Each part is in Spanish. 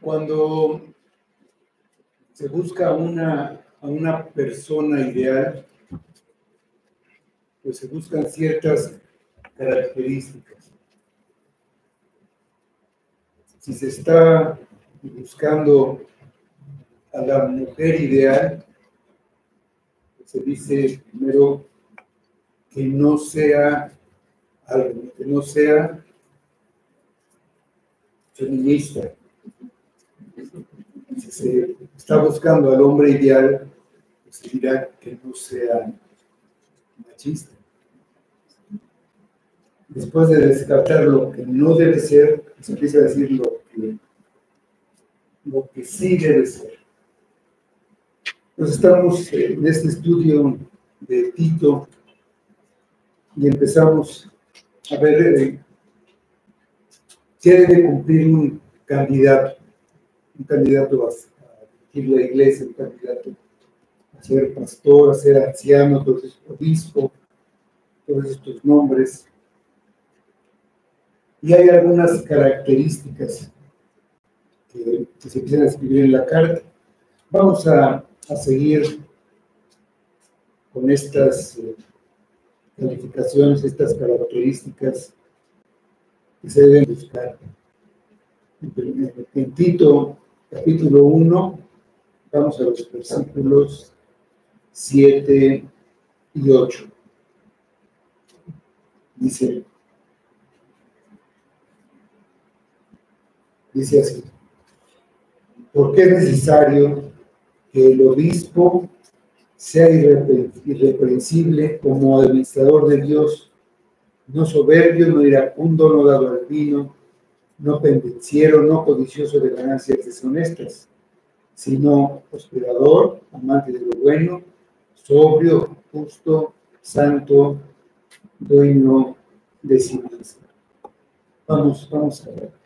Cuando se busca a una persona ideal, pues se buscan ciertas características. Si se está buscando a la mujer ideal, pues se dice primero que no sea algo, que no sea feminista. Si se está buscando al hombre ideal, pues se dirá que no sea machista. Después de descartar lo que no debe ser, se empieza a decir lo que sí debe ser. Entonces estamos en este estudio de Tito y empezamos a ver qué debe cumplir un candidato a dirigir la iglesia, un candidato a ser pastor, a ser anciano, entonces obispo, todos estos nombres. Y hay algunas características que se empiezan a escribir en la carta. Vamos a seguir con estas calificaciones, estas características que se deben buscar. En Tito, capítulo 1, vamos a los versículos 7 y 8. Dice así: porque es necesario que el obispo sea irreprensible como administrador de Dios, no soberbio, no iracundo, no dado al vino, no pendenciero, no codicioso de ganancias deshonestas, sino hospedador, amante de lo bueno, sobrio, justo, santo, dueño de sí mismo. Vamos a ver.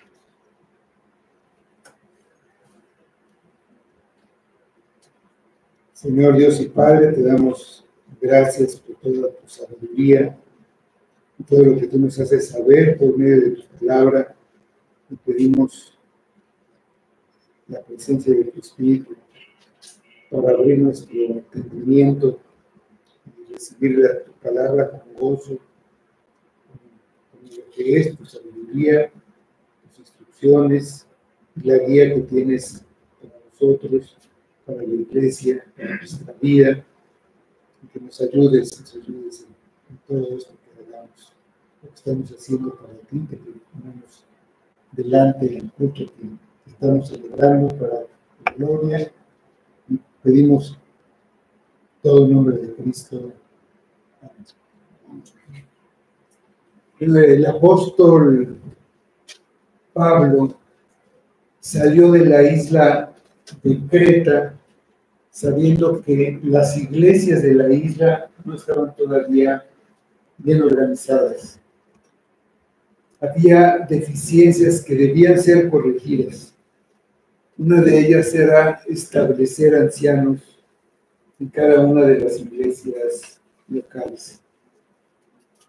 Señor Dios y Padre, te damos gracias por toda tu sabiduría y todo lo que tú nos haces saber por medio de tu palabra, y pedimos la presencia de tu Espíritu para abrir nuestro entendimiento y recibir tu palabra con gozo, con lo que es tu sabiduría, tus instrucciones y la guía que tienes para nosotros, para la iglesia, para nuestra vida, y que nos ayudes en todo esto que hagamos, lo que estamos haciendo para ti, que te ponemos delante del culto que estamos celebrando para tu gloria, y pedimos todo en nombre de Cristo. Amén. El apóstol Pablo salió de la isla de Creta sabiendo que las iglesias de la isla no estaban todavía bien organizadas. Había deficiencias que debían ser corregidas. Una de ellas era establecer ancianos en cada una de las iglesias locales.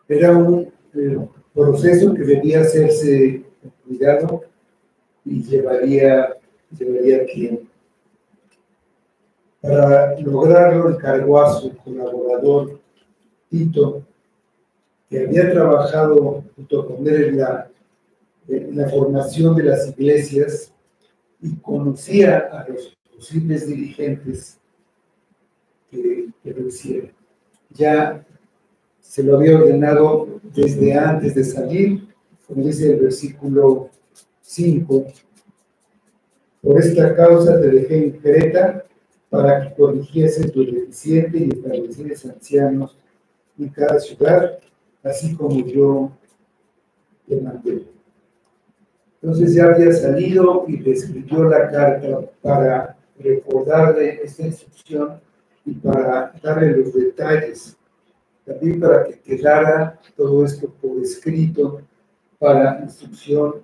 Era un proceso que debía hacerse con cuidado y llevaría tiempo. Para lograrlo, encargó a su colaborador Tito, que había trabajado junto con él en la formación de las iglesias y conocía a los posibles dirigentes que lo hicieran. Ya se lo había ordenado desde antes de salir, como dice el versículo 5: por esta causa te dejé en Creta, para que corrigiese tu deficiente y establecieras ancianos en cada ciudad, así como yo te mandé. Entonces ya había salido y le escribió la carta para recordarle esta instrucción y para darle los detalles, también para que quedara todo esto por escrito para instrucción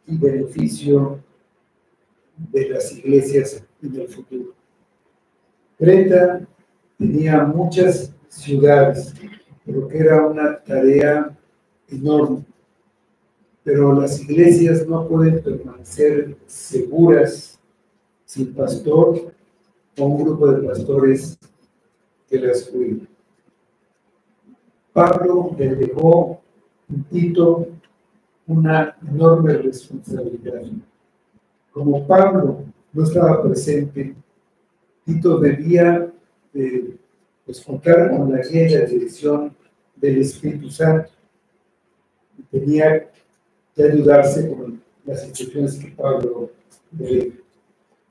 y beneficio de las iglesias en el futuro. Creta tenía muchas ciudades, pero que era una tarea enorme. Pero las iglesias no pueden permanecer seguras sin pastor o un grupo de pastores que las cuiden. Pablo le dejó a Tito una enorme responsabilidad. Como Pablo no estaba presente, Tito debía pues, contar con la guía y la dirección del Espíritu Santo. Y tenía que ayudarse con las instrucciones que Pablo le dio.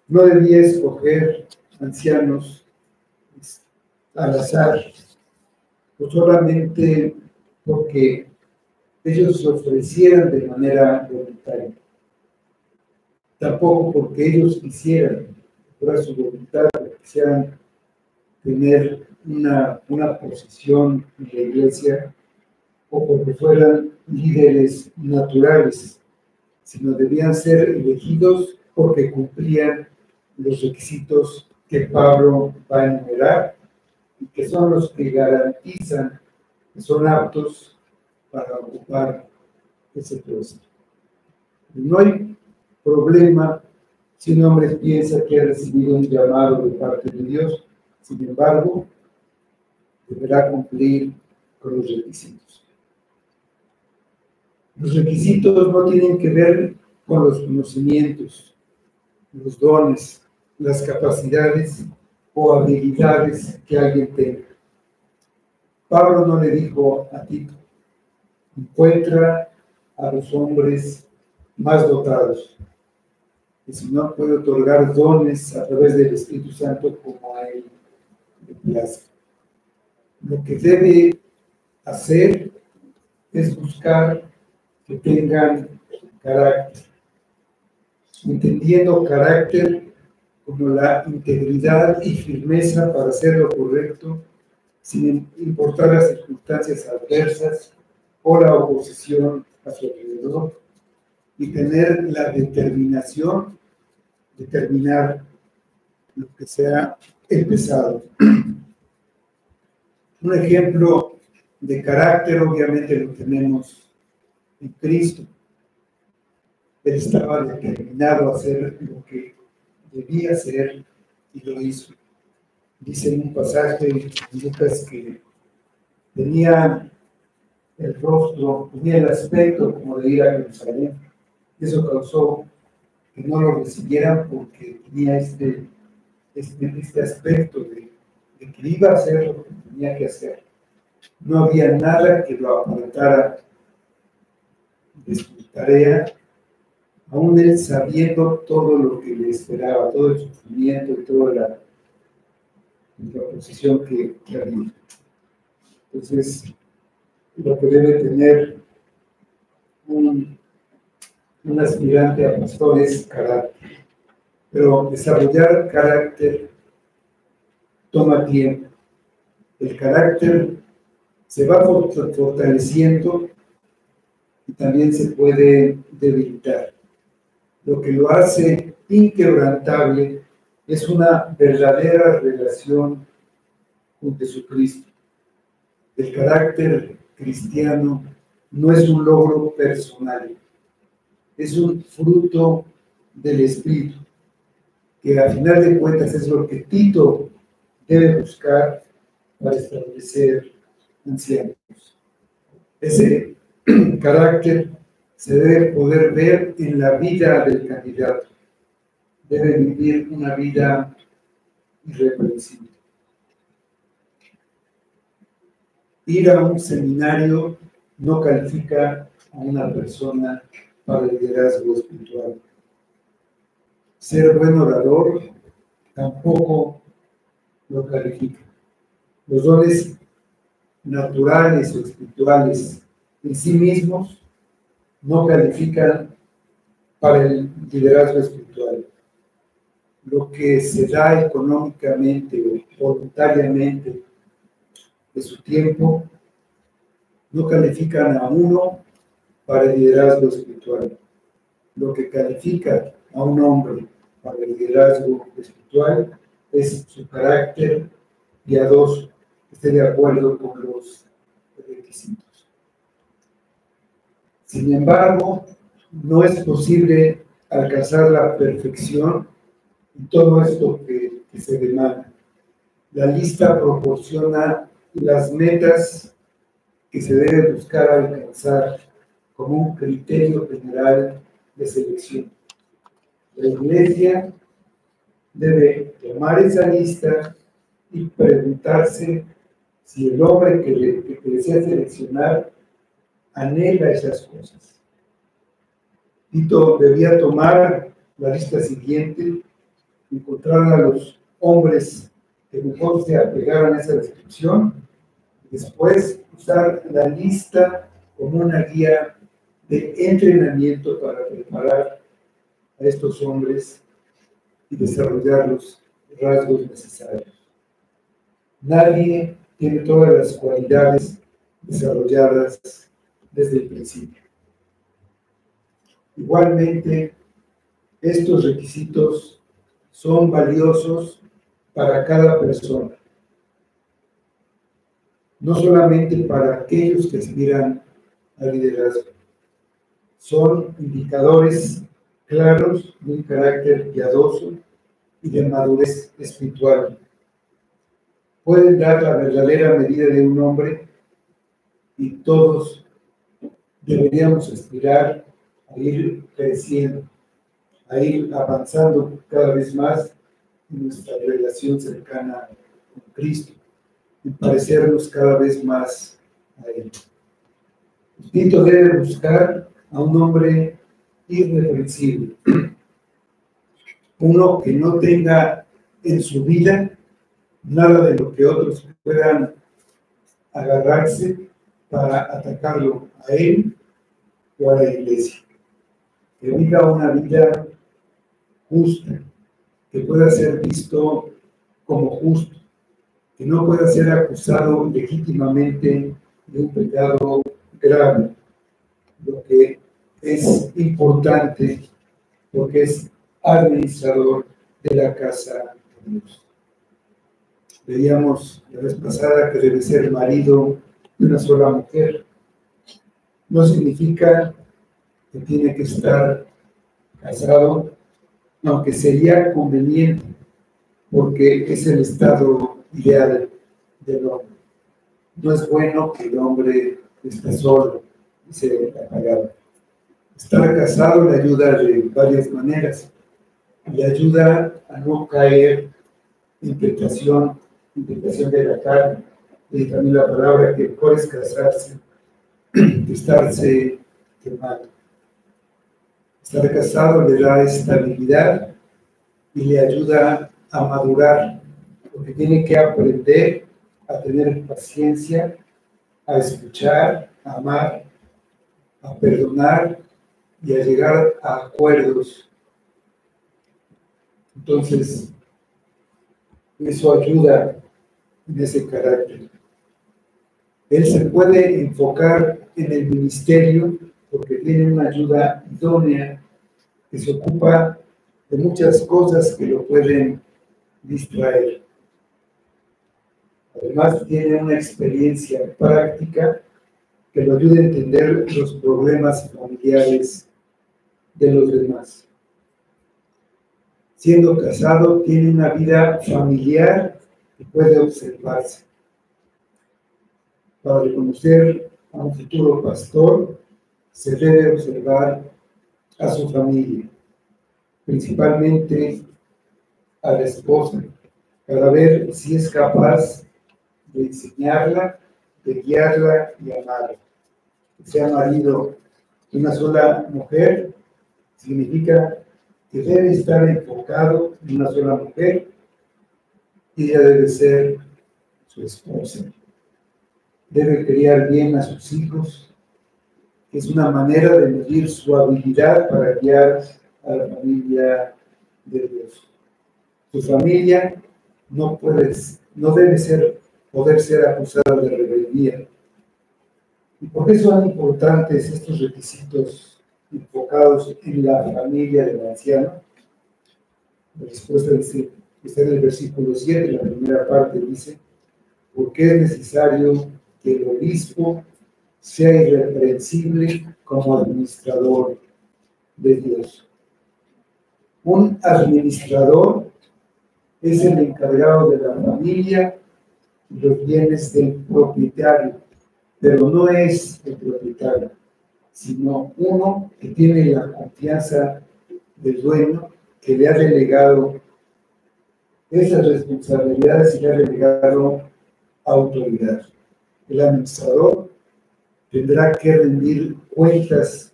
No debía escoger ancianos al azar, o solamente porque ellos se ofrecieran de manera voluntaria. Tampoco porque ellos quisieran, por su voluntad, quisieran tener una posición en la iglesia, o porque fueran líderes naturales, sino debían ser elegidos porque cumplían los requisitos que Pablo va a enumerar y que son los que garantizan que son aptos para ocupar ese puesto. No hay problema si un hombre piensa que ha recibido un llamado de parte de Dios, sin embargo, deberá cumplir con los requisitos. Los requisitos no tienen que ver con los conocimientos, los dones, las capacidades o habilidades que alguien tenga. Pablo no le dijo a Tito: encuentra a los hombres más dotados. El Señor puede otorgar dones a través del Espíritu Santo como a Él le plazca. Lo que debe hacer es buscar que tengan carácter, entendiendo carácter como la integridad y firmeza para hacer lo correcto, sin importar las circunstancias adversas o la oposición a su alrededor, y tener la determinación de terminar lo que sea empezado. Un ejemplo de carácter, obviamente, lo tenemos en Cristo. Él estaba determinado a hacer lo que debía hacer y lo hizo. Dice en un pasaje en Lucas que tenía el rostro, tenía el aspecto como de ir a Jerusalén. Eso causó que no lo recibieran porque tenía este aspecto de que iba a hacer lo que tenía que hacer. No había nada que lo apartara de su tarea, aún él sabiendo todo lo que le esperaba, todo el sufrimiento y toda la oposición que había. Entonces, lo que debe tener un aspirante a pastor es carácter. Pero desarrollar carácter toma tiempo. El carácter se va fortaleciendo y también se puede debilitar. Lo que lo hace inquebrantable es una verdadera relación con Jesucristo. El carácter cristiano no es un logro personal, es un fruto del Espíritu, que a final de cuentas es lo que Tito debe buscar para establecer ancianos. Ese carácter se debe poder ver en la vida del candidato. Debe vivir una vida irreprensible. Ir a un seminario no califica a una persona para el liderazgo espiritual. Ser buen orador tampoco lo califica. Los dones naturales o espirituales en sí mismos no califican para el liderazgo espiritual. Lo que se da económicamente o voluntariamente de su tiempo no califican a uno para el liderazgo espiritual. Lo que califica a un hombre para el liderazgo espiritual es su carácter piadoso, que esté de acuerdo con los requisitos. Sin embargo, no es posible alcanzar la perfección y todo esto que se demanda. La lista proporciona las metas que se debe buscar alcanzar como un criterio general de selección. La Iglesia debe tomar esa lista y preguntarse si el hombre que desea seleccionar anhela esas cosas. Tito debía tomar la lista siguiente, encontrar a los hombres que mejor se apegaran a esa descripción, y después usar la lista como una guía de entrenamiento para preparar a estos hombres y desarrollar los rasgos necesarios. Nadie tiene todas las cualidades desarrolladas desde el principio. Igualmente, estos requisitos son valiosos para cada persona, no solamente para aquellos que aspiran al liderazgo. Son indicadores claros de un carácter piadoso y de madurez espiritual. Pueden dar la verdadera medida de un hombre y todos deberíamos aspirar a ir creciendo, a ir avanzando cada vez más en nuestra relación cercana con Cristo y parecernos cada vez más a Él. Tito debe buscar a un hombre irreprensible, uno que no tenga en su vida nada de lo que otros puedan agarrarse para atacarlo a él o a la iglesia. Que viva una vida justa, que pueda ser visto como justo, que no pueda ser acusado legítimamente de un pecado grave, lo que es importante porque es administrador de la casa de Dios. Veíamos la vez pasada que debe ser marido de una sola mujer. No significa que tiene que estar casado, aunque sería conveniente, porque es el estado ideal del hombre. No es bueno que el hombre esté solo y se apagado. Estar casado le ayuda de varias maneras. Le ayuda a no caer en tentación de la carne. Y también la palabra que mejor es casarse que estarse quemando. Estar casado le da estabilidad y le ayuda a madurar, porque tiene que aprender a tener paciencia, a escuchar, a amar, a perdonar y a llegar a acuerdos. Entonces, eso ayuda en ese carácter. Él se puede enfocar en el ministerio porque tiene una ayuda idónea que se ocupa de muchas cosas que lo pueden distraer. Además, tiene una experiencia práctica que lo ayuda a entender los problemas familiares de los demás. Siendo casado, tiene una vida familiar que puede observarse. Para reconocer a un futuro pastor, se debe observar a su familia, principalmente a la esposa, para ver si es capaz de enseñarla, de guiarla y amarla. Que sea marido de una sola mujer significa que debe estar enfocado en una sola mujer y ella debe ser su esposa. Debe criar bien a sus hijos. Es una manera de medir su habilidad para guiar a la familia de Dios. Su familia no debe poder ser acusada de rebeldía. ¿Y por qué son importantes estos requisitos enfocados en la familia del anciano? La respuesta está en el versículo 7, la primera parte dice: porque es necesario que el obispo sea irreprensible como administrador de Dios. Un administrador es el encargado de la familia y los bienes del propietario, pero no es el propietario, sino uno que tiene la confianza del dueño, que le ha delegado esas responsabilidades y le ha delegado autoridad. El administrador tendrá que rendir cuentas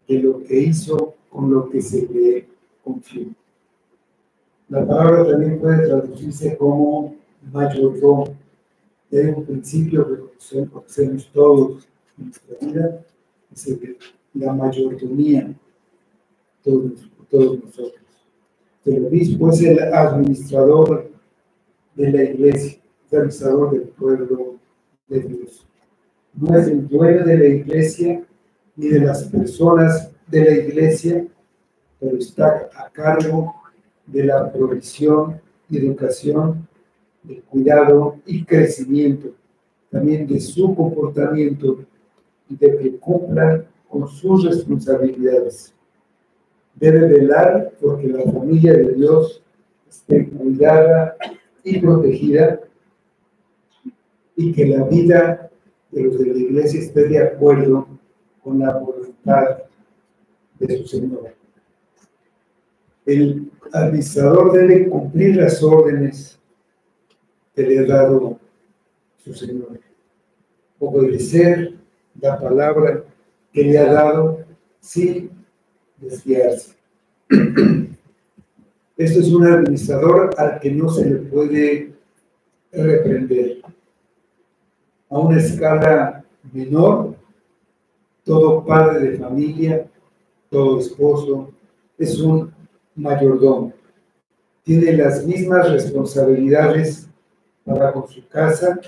de lo que hizo con lo que se le confió. La palabra también puede traducirse como mayordomo. Hay un principio que conocemos todos en nuestra vida, es el de la mayordomía, todos nosotros. El obispo es el administrador de la iglesia, el administrador del pueblo de Dios. No es el dueño de la iglesia ni de las personas de la iglesia, pero está a cargo de la provisión y educación, del cuidado y crecimiento, también de su comportamiento y de que cumplan con sus responsabilidades. Debe velar porque la familia de Dios esté cuidada y protegida y que la vida de los de la iglesia esté de acuerdo con la voluntad de su Señor. El administrador debe cumplir las órdenes que le ha dado su Señor, obedecer la palabra que le ha dado sin desviarse. Esto es un administrador al que no se le puede reprender. A una escala menor, todo padre de familia, todo esposo, es un mayordomo. Tiene las mismas responsabilidades para con su casa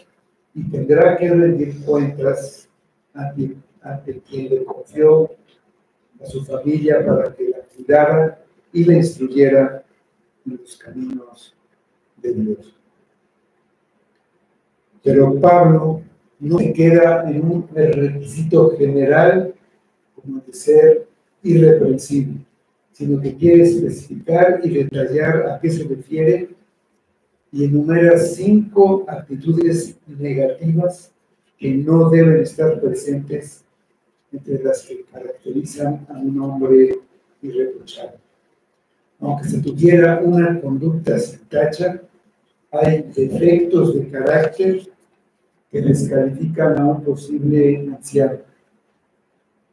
y tendrá que rendir cuentas ante quien le confió a su familia para que la cuidara y la instruyera en los caminos de Dios. Pero Pablo no se queda en un requisito general como de ser irreprensible, sino que quiere especificar y detallar a qué se refiere y enumera 5 actitudes negativas que no deben estar presentes entre las que caracterizan a un hombre irreprochable. Aunque se tuviera una conducta sin tacha, hay defectos de carácter que descalifican a un posible anciano.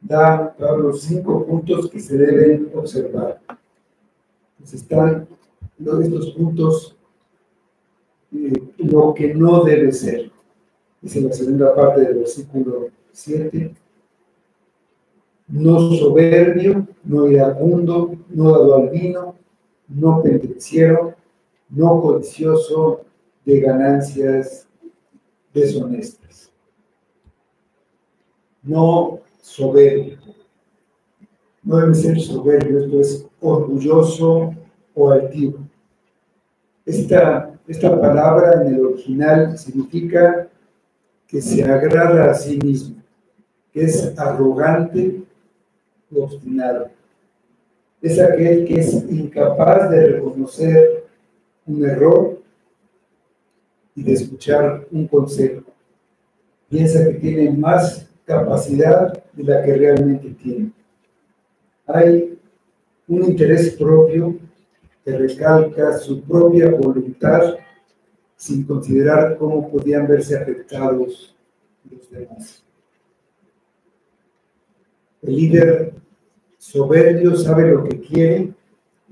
Da Pablo 5 puntos que se deben observar. Pues están estos puntos, lo que no debe ser. Dice la segunda parte del versículo 7. No soberbio, no iracundo, no dado al vino, no pendenciero, no codicioso de ganancias deshonestas. No soberbio. No debe ser soberbio, esto es orgulloso o altivo. Esta palabra en el original significa que se agrada a sí mismo, que es arrogante y obstinado. Es aquel que es incapaz de reconocer un error y de escuchar un consejo. Piensa que tiene más capacidad de la que realmente tiene. Hay un interés propio que recalca su propia voluntad sin considerar cómo podían verse afectados los demás. El líder soberbio sabe lo que quiere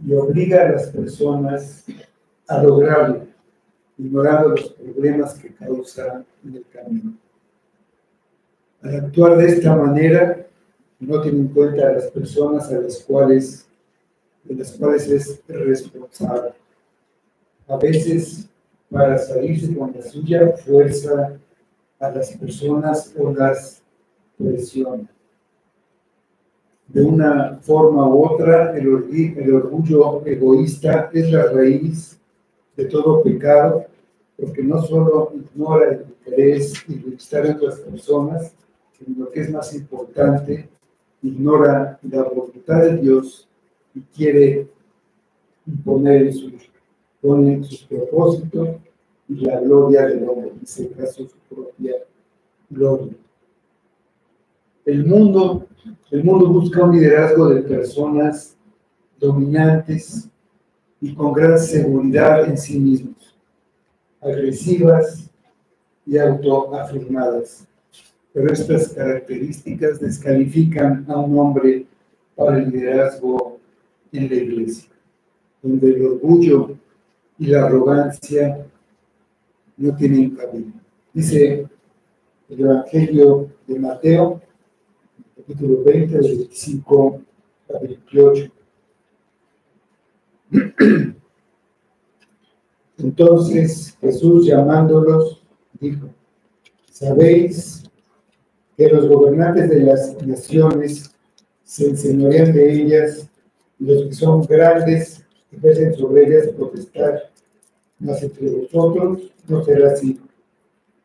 y obliga a las personas a lograrlo, ignorando los problemas que causa en el camino. Al actuar de esta manera, no tiene en cuenta a las personas de las cuales es responsable. A veces, para salirse con la suya, fuerza a las personas o las presiona. De una forma u otra, el orgullo egoísta es la raíz de todo pecado, porque no solo ignora el interés y bienestar de otras personas, sino lo que es más importante, ignora la voluntad de Dios y quiere imponer el suyo. ponen sus propósitos y la gloria del hombre, en ese caso su propia gloria. El mundo busca un liderazgo de personas dominantes y con gran seguridad en sí mismos, agresivas y autoafirmadas. Pero estas características descalifican a un hombre para el liderazgo en la iglesia, donde el orgullo y la arrogancia no tienen cabida. Dice el Evangelio de Mateo, capítulo 20, del 25 al 28. Entonces Jesús, llamándolos, dijo: ¿sabéis que los gobernantes de las naciones se enseñorean de ellas, y los que son grandes ejercen sobre ellas potestad? Mas entre vosotros no será así,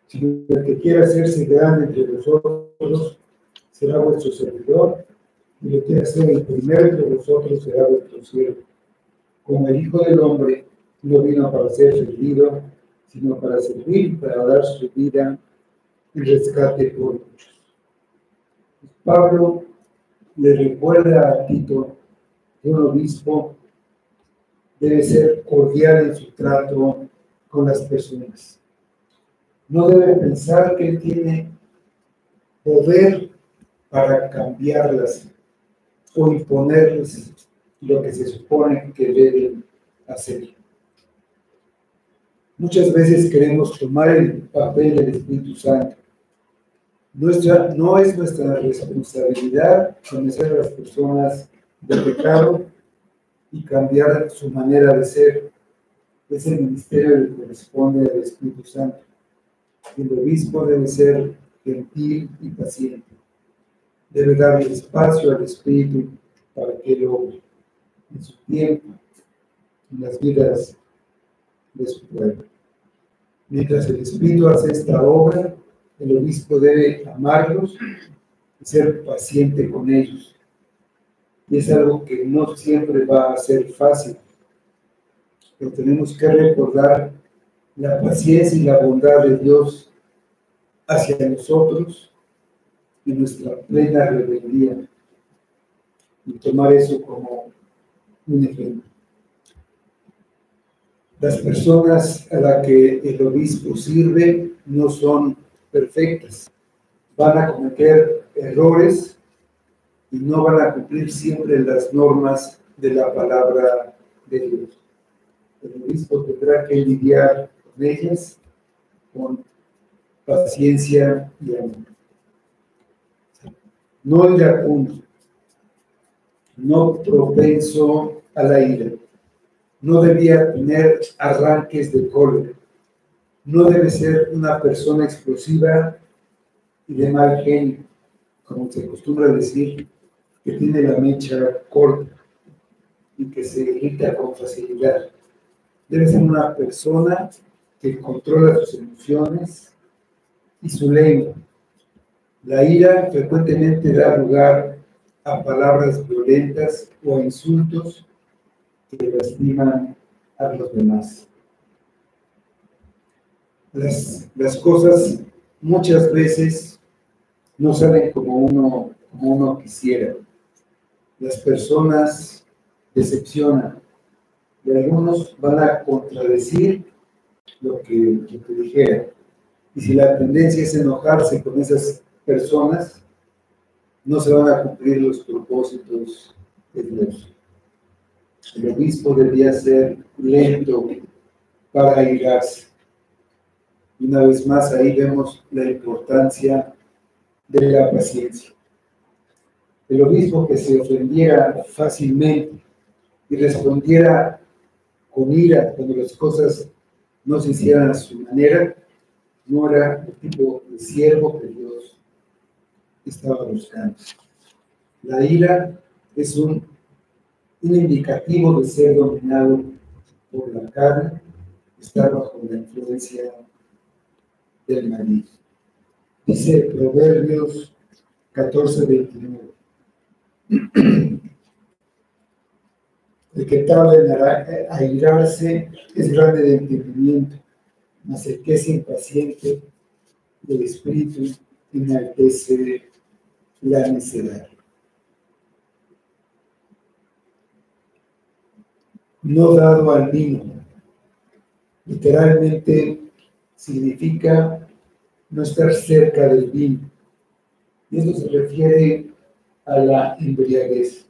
sino el que quiera hacerse grande entre vosotros será vuestro servidor, y el que quiera ser el primero entre vosotros será vuestro siervo. Como el Hijo del Hombre no vino para ser servido, sino para servir y para dar su vida en rescate por muchos. Pablo le recuerda a Tito que un obispo debe ser cordial en su trato con las personas. No debe pensar que él tiene poder para cambiarlas o imponerles lo que se supone que deben hacer. Muchas veces queremos tomar el papel del Espíritu Santo. No es nuestra responsabilidad convencer a las personas del pecado y cambiar su manera de ser. Es el ministerio que corresponde al Espíritu Santo. El obispo debe ser gentil y paciente. Debe darle espacio al Espíritu para que lo obre en su tiempo, en las vidas de su pueblo. Mientras el Espíritu hace esta obra, el obispo debe amarlos y ser paciente con ellos. Y es algo que no siempre va a ser fácil, pero tenemos que recordar la paciencia y la bondad de Dios hacia nosotros y nuestra plena rebeldía, y tomar eso como un ejemplo. Las personas a las que el obispo sirve no son perfectas. Van a cometer errores y no van a cumplir siempre las normas de la palabra de Dios. El obispo tendrá que lidiar con ellas con paciencia y amor. No iracundo, no propenso a la ira. No debía tener arranques de cólera. No debe ser una persona explosiva y de mal genio, como se acostumbra decir, que tiene la mecha corta y que se irrita con facilidad. Debe ser una persona que controla sus emociones y su lengua. La ira frecuentemente da lugar a palabras violentas o a insultos que lastiman a los demás. Las cosas muchas veces no salen como uno quisiera. Las personas decepcionan y algunos van a contradecir lo que dijeron. Y si la tendencia es enojarse con esas personas, no se van a cumplir los propósitos de Dios. El obispo debía ser lento para airarse. Y una vez más ahí vemos la importancia de la paciencia. El obispo que se ofendiera fácilmente y respondiera con ira cuando las cosas no se hicieran a su manera, no era el tipo de siervo que Dios estaba buscando. La ira es un indicativo de ser dominado por la carne, estar bajo la influencia del maligno. Dice Proverbios 14:29. El que tarda en airarse es grande de entendimiento, mas el que es impaciente del espíritu enaltece la necedad. No dado al vino, literalmente significa no estar cerca del vino. Y esto se refiere a la embriaguez.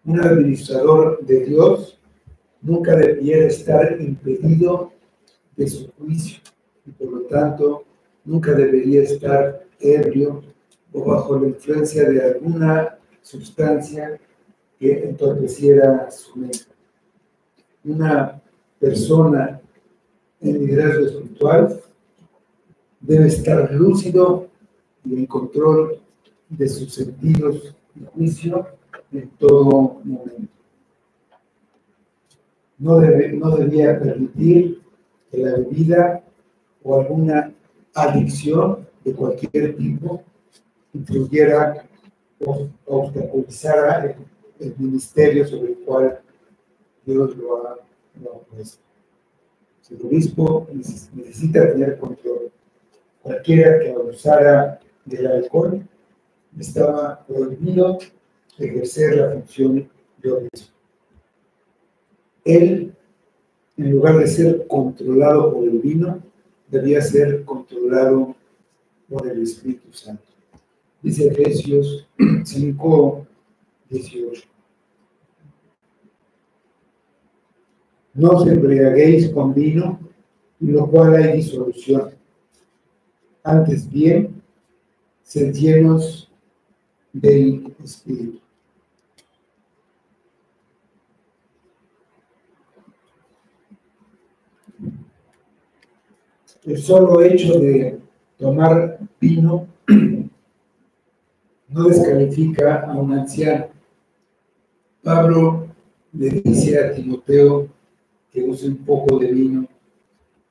Un administrador de Dios nunca debiera estar impedido de su juicio y por lo tanto nunca debería estar ebrio o bajo la influencia de alguna sustancia que entorpeciera su mente. Una persona en liderazgo espiritual debe estar lúcido y en control de sus sentidos y juicio en todo momento. No debía permitir que la bebida o alguna adicción de cualquier tipo influyera o obstaculizara el ministerio sobre el cual Dios lo ha puesto. El obispo necesita tener control. Cualquiera que abusara del alcohol estaba prohibido ejercer la función de obispo. Él, en lugar de ser controlado por el vino, debía ser controlado por el Espíritu Santo. Dice Efesios 5:18. No os embriaguéis con vino, en lo cual hay disolución. Antes bien, sed llenos del Espíritu. El solo hecho de tomar vino no descalifica a un anciano. Pablo le dice a Timoteo que use un poco de vino.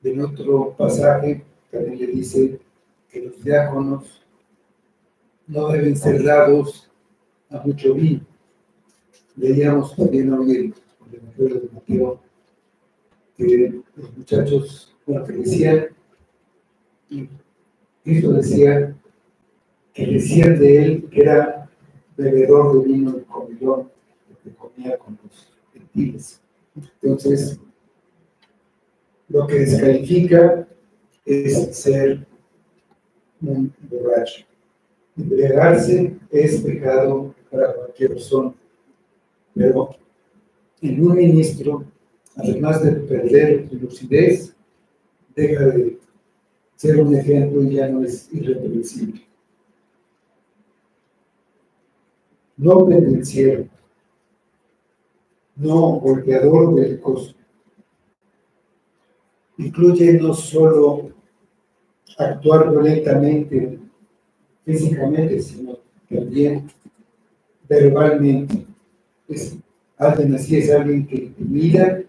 En otro pasaje también le dice que los diáconos no deben ser dados a mucho vino. Leíamos también hoy el Evangelio de Mateo que los muchachos, bueno, que decían, y Cristo decía que decían de él que era bebedor de vino y comilón, porque comía con los gentiles. Entonces, lo que descalifica es ser un borracho. Embriagarse es pecado para cualquier persona, pero en un ministro, además de perder su lucidez, deja de ser un ejemplo y ya no es irreproducible. No pendenciero, no golpeador belicoso. Incluye no solo actuar violentamente, físicamente, sino también verbalmente. Alguien así es alguien que intimida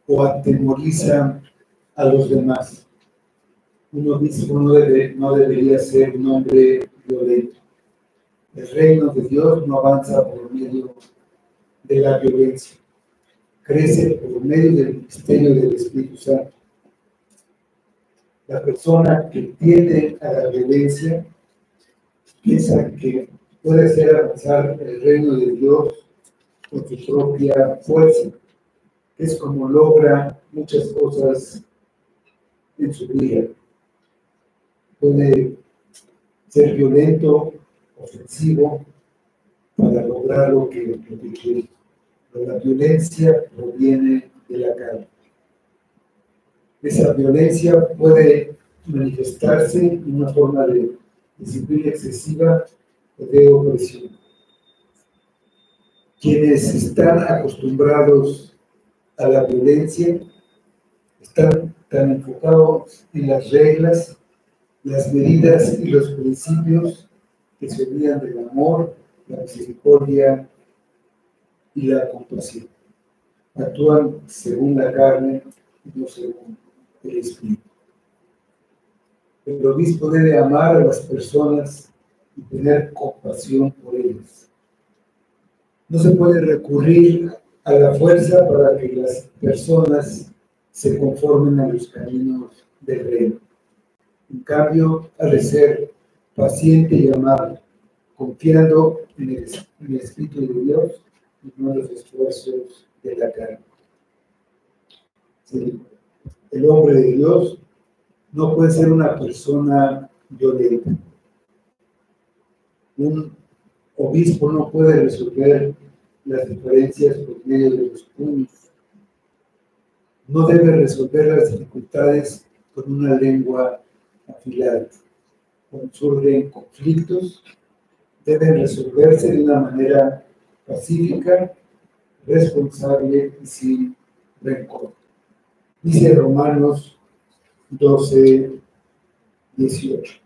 o atemoriza a los demás. Uno mismo no debería ser un hombre violento. El reino de Dios no avanza por medio de la violencia, crece por medio del ministerio del Espíritu Santo. La persona que tiende a la violencia piensa que puede hacer avanzar el reino de Dios con su propia fuerza. Es como logra muchas cosas en su vida. Puede ser violento, ofensivo, para lograr lo que quiere. Pero la violencia proviene de la carne. Esa violencia puede manifestarse en una forma de disciplina excesiva o de opresión. Quienes están acostumbrados a la violencia están tan enfocados en las reglas, las medidas y los principios que se olvidan del amor, la misericordia y la compasión. Actúan según la carne y no según el Espíritu. El obispo debe amar a las personas y tener compasión por ellas. No se puede recurrir a la fuerza para que las personas se conformen a los caminos del reino. En cambio, ha de ser paciente y amable, confiando en el Espíritu de Dios y no en los esfuerzos de la carne. Sí, el hombre de Dios no puede ser una persona violenta. Un obispo no puede resolver las diferencias por medio de los puños. No debe resolver las dificultades con una lengua afilada. Cuando surgen conflictos, deben resolverse de una manera pacífica, responsable y sin rencor. Dice Romanos 12:18.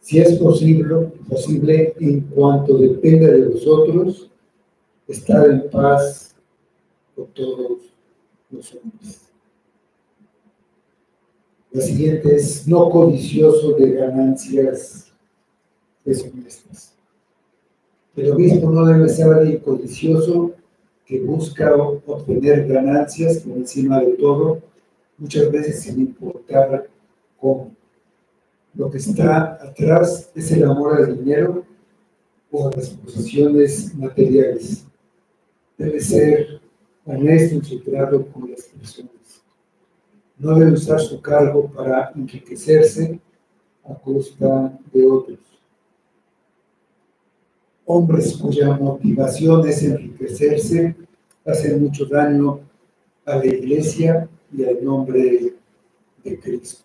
Si es posible, en cuanto dependa de vosotros, estar en paz con todos los hombres. La siguiente es: no codicioso de ganancias deshonestas. El obispo no debe ser alguien codicioso que busca obtener ganancias por encima de todo, muchas veces sin importar cómo. Lo que está atrás es el amor al dinero o a las posesiones materiales. Debe ser honesto en su trato con las personas. No debe usar su cargo para enriquecerse a costa de otros. Hombres cuya motivación es enriquecerse hacen mucho daño a la iglesia y al nombre de Cristo.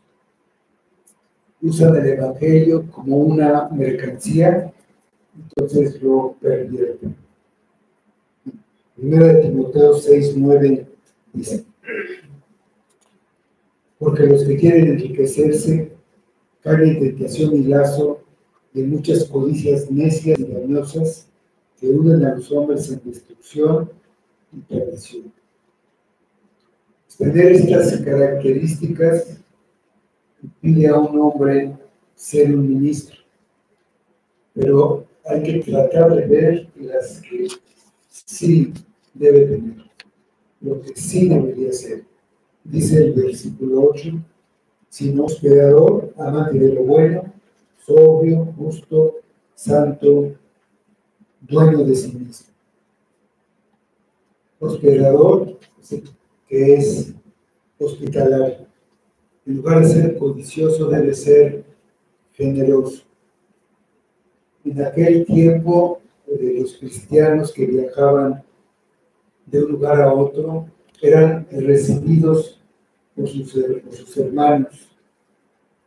Usan el evangelio como una mercancía, entonces lo pervierten. Primera de Timoteo 6:9 dice: porque los que quieren enriquecerse caen en tentación y lazo de muchas codicias necias y dañosas que hunden a los hombres en destrucción y perdición. Tener estas características pide a un hombre ser un ministro, pero hay que tratar de ver las que sí debe tener, lo que sí debería ser. Dice el versículo 8, sino hospedador, amante de lo bueno, sobrio, justo, santo, dueño de sí mismo. Hospedador, que es hospitalario. En lugar de ser codicioso, debe ser generoso. En aquel tiempo de los cristianos que viajaban de un lugar a otro, eran recibidos por sus hermanos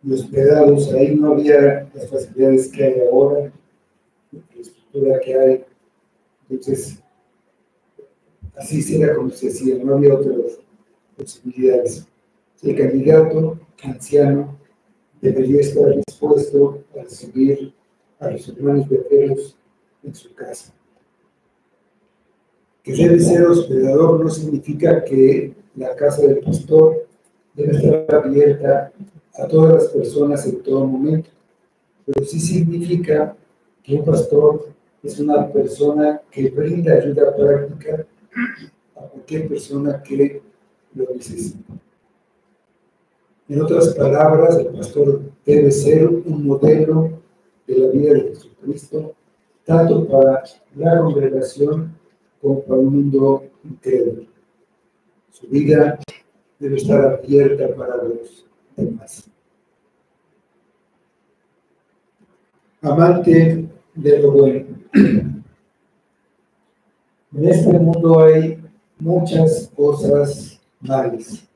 y hospedados. Ahí no había las facilidades que hay ahora, la estructura que hay. Entonces, así era como se hacía, no había otras posibilidades. El candidato anciano debería estar dispuesto a recibir a los hermanos viajeros en su casa. Que debe ser hospedador no significa que la casa del pastor debe estar abierta a todas las personas en todo momento, pero sí significa que un pastor es una persona que brinda ayuda práctica a cualquier persona que lo necesite. En otras palabras, el pastor debe ser un modelo de la vida de Jesucristo, tanto para la congregación como para el mundo entero. Su vida debe estar abierta para los demás. Amante de lo bueno. En este mundo hay muchas cosas malas,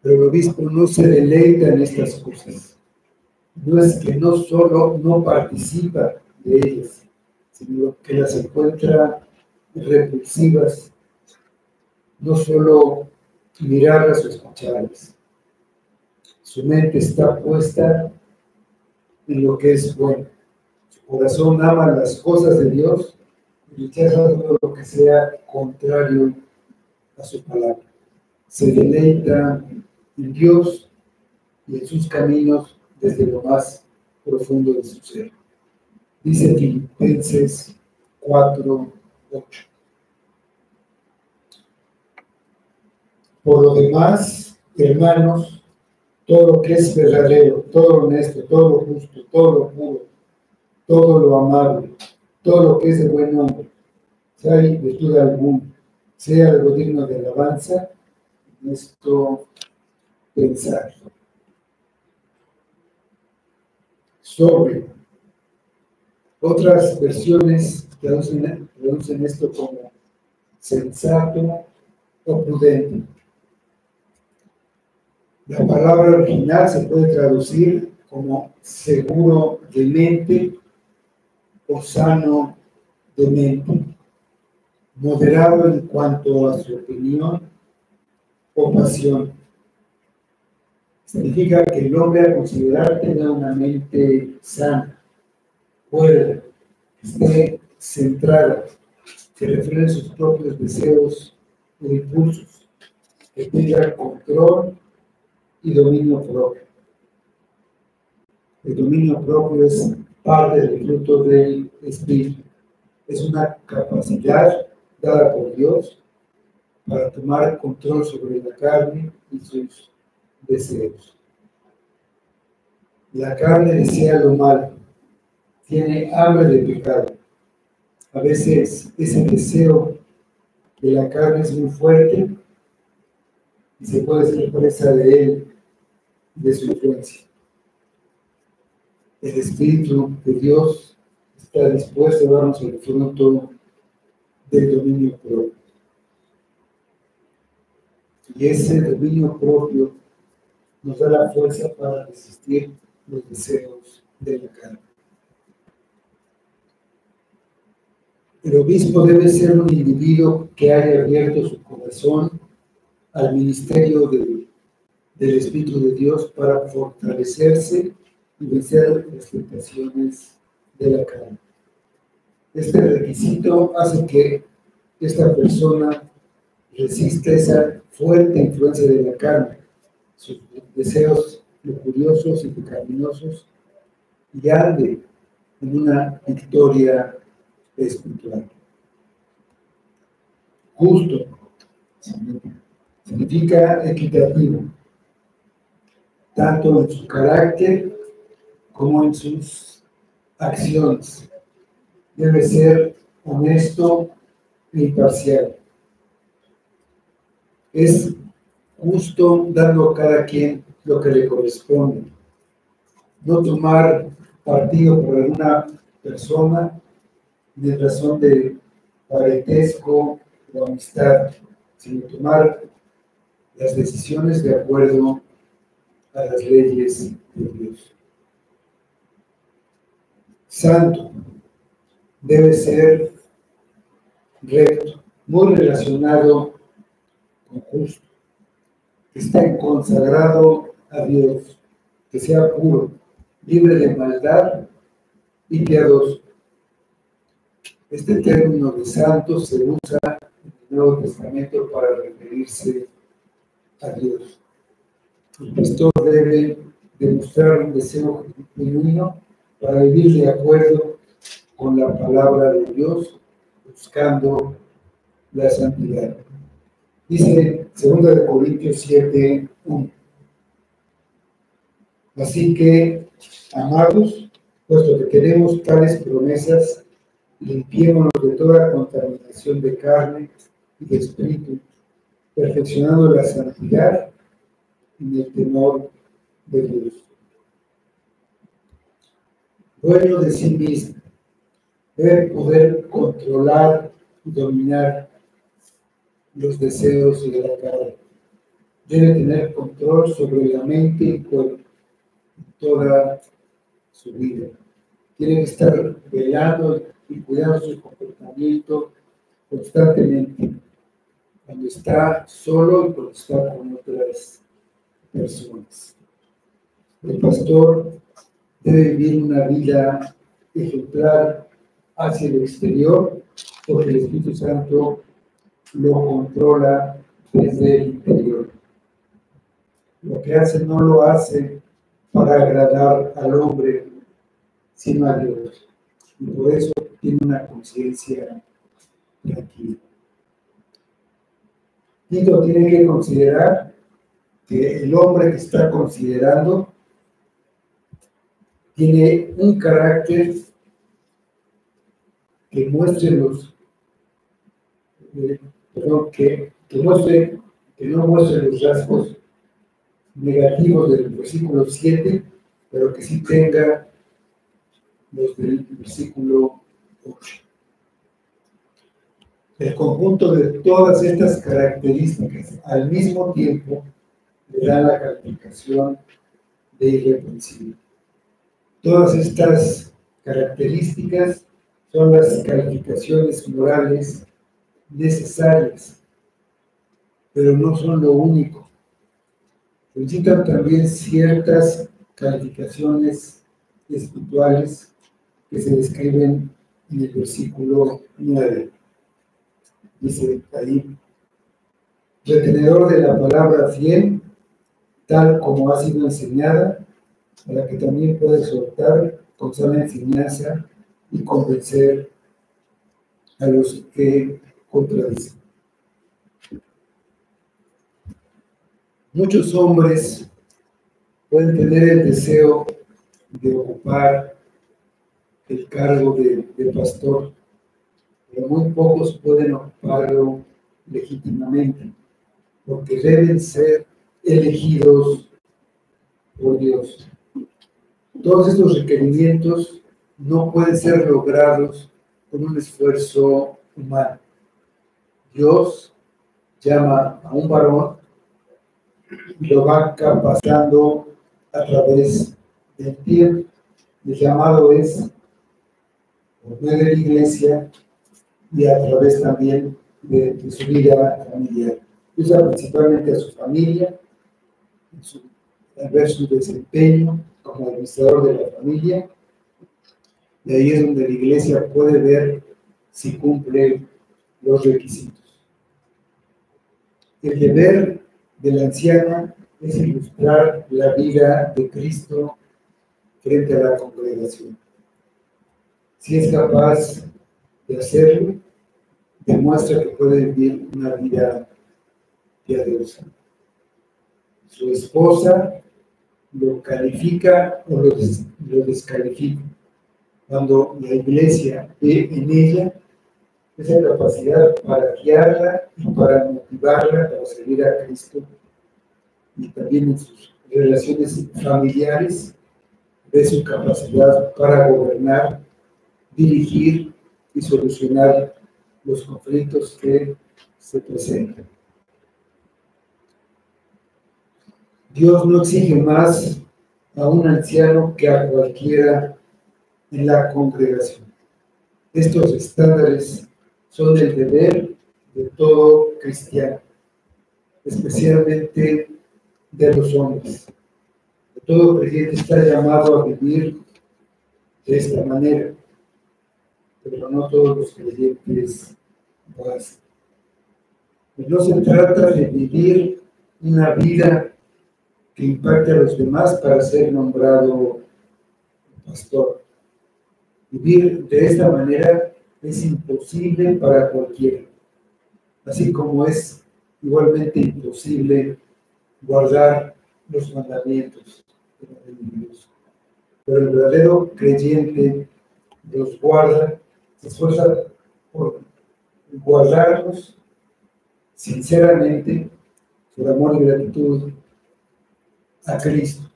pero el obispo no se deleita en estas cosas. No es que no solo no participa de ellas, sino que las encuentra repulsivas, no solo mirarlas o escucharlas. Su mente está puesta en lo que es bueno. Su corazón ama las cosas de Dios y rechaza todo lo que sea contrario a su palabra. Se deleita en Dios y en sus caminos desde lo más profundo de su ser. Dice Filipenses 4:8. Por lo demás, hermanos, todo lo que es verdadero, todo lo honesto, todo lo justo, todo lo puro, todo lo amable, todo lo que es de buen nombre, si hay virtud alguna, sea algo digno de alabanza, en esto pensar. Sobre otras versiones traducen esto como sensato o prudente. La palabra original se puede traducir como seguro de mente o sano de mente, moderado en cuanto a su opinión o pasión. Significa que el hombre a considerar tenga una mente sana, cuerda, que esté centrada, que refrene sus propios deseos o impulsos, que tenga control y dominio propio. El dominio propio es parte del fruto del Espíritu. Es una capacidad dada por Dios para tomar control sobre la carne y sus deseos. La carne desea lo malo, tiene hambre de pecado. A veces ese deseo de la carne es muy fuerte y se puede ser presa de él, de su influencia. El Espíritu de Dios está dispuesto a darnos el fruto del dominio propio. Y ese dominio propio nos da la fuerza para resistir los deseos de la carne. El obispo debe ser un individuo que haya abierto su corazón al ministerio del Espíritu de Dios para fortalecerse y vencer las tentaciones de la carne. Este requisito hace que esta persona resista esa fuerte influencia de la carne, sus deseos lujuriosos y pecaminosos, y ande en una victoria espiritual. Justo significa equitativo, tanto en su carácter como en sus acciones. Debe ser honesto e imparcial. Es justo dando a cada quien lo que le corresponde. No tomar partido por alguna persona de razón de parentesco o amistad, sino tomar las decisiones de acuerdo a las leyes de Dios. Santo debe ser recto, muy relacionado con justo, que esté consagrado a Dios, que sea puro, libre de maldad y piadoso. Este término de santo se usa en el Nuevo Testamento para referirse a Dios. El pastor debe demostrar un deseo genuino para vivir de acuerdo con la palabra de Dios, buscando la santidad. Dice 2 Corintios 7:1. Así que, amados, puesto que tenemos tales promesas, limpiémonos de toda contaminación de carne y de espíritu, perfeccionando la santidad en el temor de Dios. Dueño de sí mismo, debe poder controlar y dominar los deseos de la carne. Debe tener control sobre la mente y cuerpo toda su vida. Tiene que estar velando y cuidando su comportamiento constantemente, cuando está solo y cuando está con otras personas. El pastor debe vivir una vida ejemplar hacia el exterior, porque el Espíritu Santo lo controla desde el interior. Lo que hace no lo hace para agradar al hombre, sino a Dios. y por eso tiene una conciencia tranquila. Tito tiene que considerar que el hombre que está considerando tiene un carácter que muestre que no muestre los rasgos negativos del versículo 7, pero que sí tenga los del versículo 8. El conjunto de todas estas características al mismo tiempo le da la calificación de irreprensible. Todas estas características son las calificaciones morales necesarias, pero no son lo único. Se necesitan también ciertas calificaciones espirituales que se describen en el versículo 9. Dice ahí: retenedor de la palabra fiel, tal como ha sido enseñada, para que también pueda exhortar con sana enseñanza y convencer a los que contradicen. Muchos hombres pueden tener el deseo de ocupar el cargo de pastor, pero muy pocos pueden ocuparlo legítimamente, porque deben ser elegidos por Dios. Todos estos requerimientos no pueden ser logrados con un esfuerzo humano. Dios llama a un varón y lo va capacitando a través del tiempo. El llamado es por medio de la iglesia y a través también de su vida familiar. Usa principalmente a su familia, al ver su desempeño como administrador de la familia, y ahí es donde la iglesia puede ver si cumple los requisitos. El deber del anciano es ilustrar la vida de Cristo frente a la congregación. Si es capaz de hacerlo, demuestra que puede vivir una vida piadosa. Su esposa lo califica o lo descalifica. Cuando la iglesia ve en ella esa capacidad para guiarla y para motivarla para seguir a Cristo, y también en sus relaciones familiares, ve su capacidad para gobernar, dirigir y solucionar los conflictos que se presentan. Dios no exige más a un anciano que a cualquiera en la congregación. Estos estándares son el deber de todo cristiano, especialmente de los hombres. Todo creyente está llamado a vivir de esta manera, pero no todos los creyentes lo hacen. No se trata de vivir una vida que impacte a los demás para ser nombrado pastor. Vivir de esta manera es imposible para cualquiera, así como es igualmente imposible guardar los mandamientos de Dios. Pero el verdadero creyente los guarda, se esfuerza por guardarlos sinceramente, por amor y gratitud a Cristo.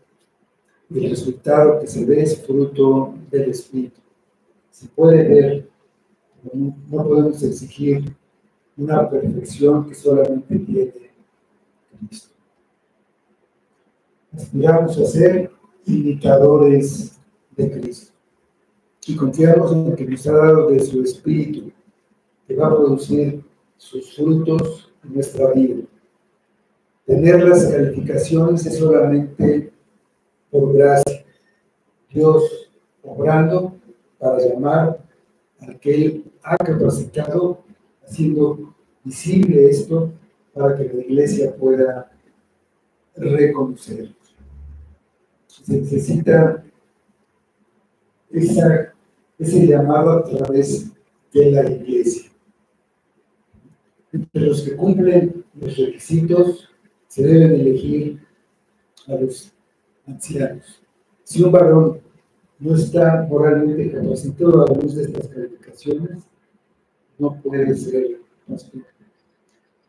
Y el resultado que se ve es fruto del Espíritu. Se puede ver, no podemos exigir una perfección que solamente tiene Cristo. Aspiramos a ser imitadores de Cristo y confiamos en que nos ha dado de su Espíritu, que va a producir sus frutos en nuestra vida. Tener las calificaciones es solamente por gracia. Dios obrando para llamar al que Él ha capacitado, haciendo visible esto para que la iglesia pueda reconocerlos. Se necesita es el llamado a través de la Iglesia. Entre los que cumplen los requisitos se deben elegir a los ancianos. Si un varón no está moralmente capacitado a la luz de estas calificaciones, no puede ser pastor.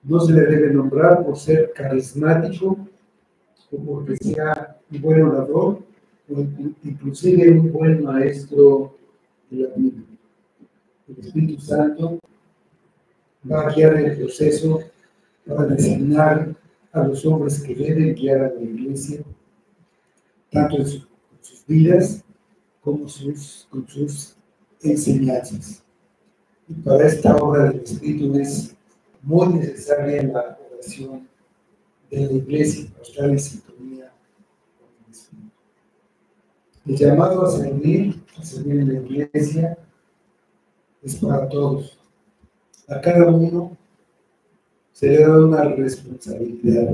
No se le debe nombrar por ser carismático o porque sea un buen orador o inclusive un buen maestro de la Biblia. El Espíritu Santo va a guiar el proceso para designar a los hombres que deben guiar a la iglesia, tanto en sus vidas como con sus enseñanzas. Y para esta obra del Espíritu es muy necesaria la oración de la iglesia para estar en sintonía con el Espíritu. El llamado a servir en la iglesia es para todos. A cada uno se le da una responsabilidad.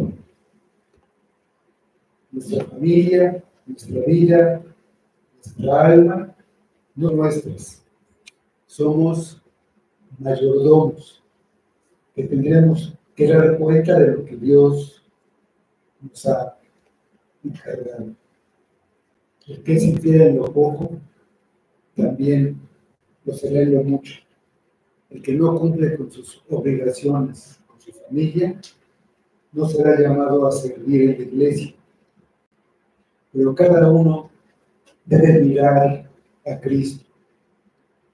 Nuestra familia, nuestra vida, nuestra alma, no nuestras. Somos mayordomos que tendremos que dar cuenta de lo que Dios nos ha encargado. El que es infiel en lo poco, también lo será en lo mucho. El que no cumple con sus obligaciones, con su familia, no será llamado a servir en la iglesia. Pero cada uno debe mirar a Cristo,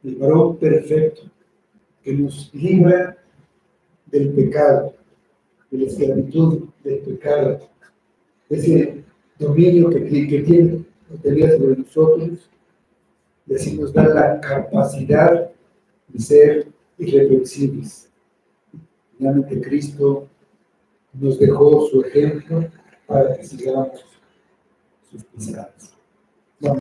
el varón perfecto, que nos libra del pecado, de la esclavitud del pecado, ese dominio que tiene o tenía sobre nosotros, y así nos da la capacidad de ser irreprensibles. Finalmente Cristo nos dejó su ejemplo para que sigamos sus pisadas.